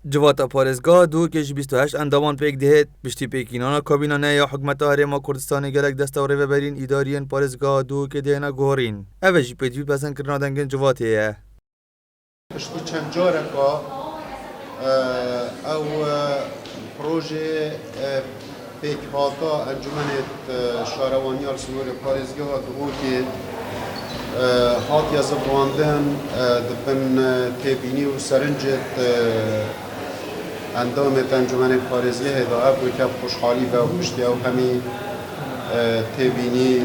جواتا پارێزگا دووکێژ 28 ئەندامان پێک دەهێت پشتی پێکینانە کابینانە یا حکومەتە هەرێما کوردستانی گەلک دەستە و ڕێوەبەرین ئیداریەن پارێزگا دووکێ دێنە گۆڕین ئەوە جی پێدوی پەسەندکردنا دەنگن جواتەیە پشتی چەند جارێکا ئەو پرۆژێ پێکهاتە ئەنجومەنێت شارەوانیار سنووری پارێزگا دووکێ هاتیە زبواندن دبن تێبینی و سەرنجت ئەندامێت ئەنجومەنێک پارێزگا هێدا ئەو بووکە خوشحالی بە و پشتی ئەو هەمی تێبینی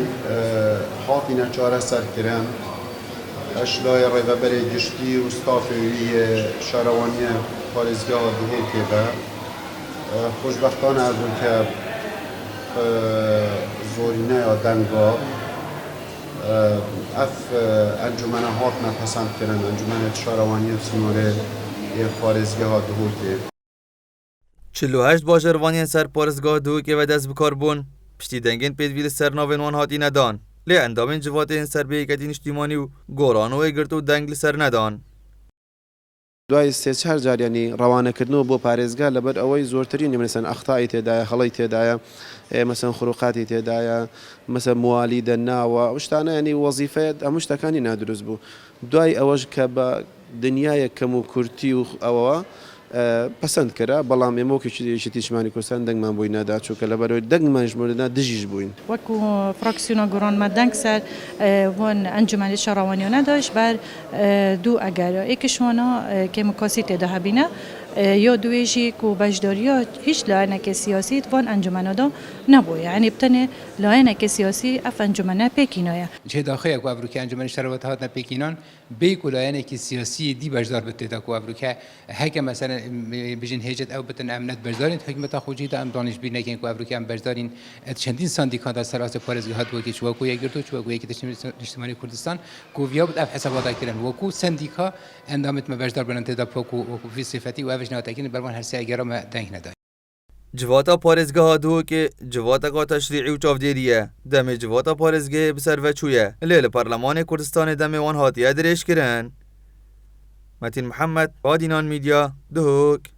هاتینە چارە سەرکردن ئەشلای ڕێوەبەرێ گشتی و ستافێوی شارەوانیە پارێزگا دووکێ بە خۆشبەختانە ئەبووکە زۆرینەیە دەنگا اف انجمن هات نپسند کردن انجمن شارەوانی سنووری پارێزگا دووکێ 48 باژەڕوانیان سەر پارێزگا دووکێ و دەست بکار بوون پشتی دەنگên pêdivî li ser navên wan hatîne dan lê endamên civatên serbêyeketî niştîmanî û goranowê girt û deng li ser nedan. دوای سێ چهار جار ینی ڕەوانەکردنەوە بۆ پارێزگا لەبەر ئەوەی زۆرترینی مەسەن ئەختای تێدایە هەڵی تێدایە مەسەن خروقاتی تێدایە مەسە موالی دەناوە ئەو شتانە ینی وەزیفەیە هەموو شتەکانی نادروست بوو دوای ئەوەش کە بە دنیایە کەم و کورتی و ئەوەوە پەسەند کرا بەڵام ئێمەوەکیشی تیشمانی کوردستان دەنگمان بووی نەدا چووکە لەبەرەوەی دەنگمان ژمارەدا دژیش بووین وەکو فراکسیۆنە گۆڕانمە دەنگ سەر بۆن ئەنجومەنی شارەوانیۆنە داشت بەر دوو ئەگەر ئێکیشوانە کێمکاسی تێدا هەبینە یا دوێژی و بەشداریە هیچ لایەنێکی سیاسی وان ئەنجومەنەدا نەبووە یعنی بتەنێ لایەنێکی سیاسی ئەف ئەنجومەنە پێکینایە جێداخەیە کو ئەڤروکە ئەنجومەنی شەرەوەت هاتنە پێکینان بێک و لایەنێکی سیاسی دی بەشدار بتێدا کو ئەڤروکە هەکە مەسەلەن بژین هێجت ئەو بتن ئەمنەت بەشدارین حکومەتە خۆجیدا ئەم دانیشتبینەکەین کو ئەڤروکە ئەم بەشدارین چەندین ساندیکادا سەراسە پارێزگا هاتووەکی چوەکو یەکگرتو چوەکو یەکی نیشتیمانی کوردستان کوڤیا بد ئەف حساباتا کردن وەکو سندیکا ئەندامێتمە بەشدار بنن تێدا پۆکو وەکو صفەتی و ئەڤژ ناوەتەکین بەروان هەرسێ ئەگەرەمە دەنگ نەدا Civata parêzgeha Duhokê civateka teşrîî û çavdêrî ye. Demê civata parêzgehê bi ser veçûye. Lê li Parlemanê Kurdistanê demê wan hatiye dirêjkirin. Metin Mihemed, Adînan Media, Duhok.